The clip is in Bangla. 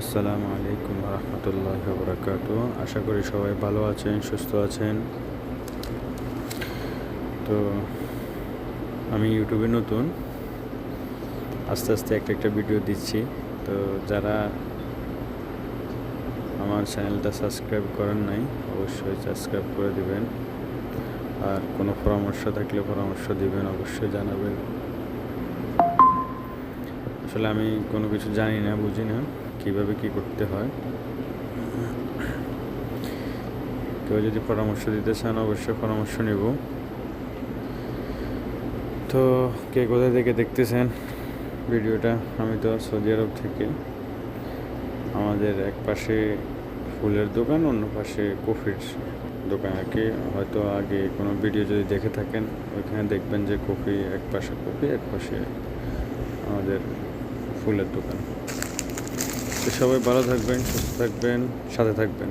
আসসালামু আলাইকুম রহমতুল্লাহ বরকাত। আশা করি সবাই ভালো আছেন, সুস্থ আছেন। তো আমি ইউটিউবে নতুন, আস্তে আস্তে একটা ভিডিও দিচ্ছি। তো যারা আমার চ্যানেলটা সাবস্ক্রাইব করেন নাই, অবশ্যই সাবস্ক্রাইব করে দিবেন। আর কোনো পরামর্শ থাকলে পরামর্শ দিবেন, অবশ্যই জানাবেন। আসলে আমি কোনো কিছু জানি না, বুঝি না কীভাবে কী করতে হয়। কেউ যদি পরামর্শ দিতে চান অবশ্যই পরামর্শ নেব। তো কে কোথা থেকে দেখতেছেন ভিডিওটা? আমি তো সৌদি আরব থেকে। আমাদের এক পাশে ফুলের দোকান, অন্য পাশে কফির দোকান আর কি। হয়তো আগে কোনো ভিডিও যদি দেখে থাকেন, ওইখানে দেখবেন যে কফি এক পাশে আমাদের ফুলের দোকান। তো সবাই ভালো থাকবেন, সুস্থ থাকবেন, সাথে থাকবেন।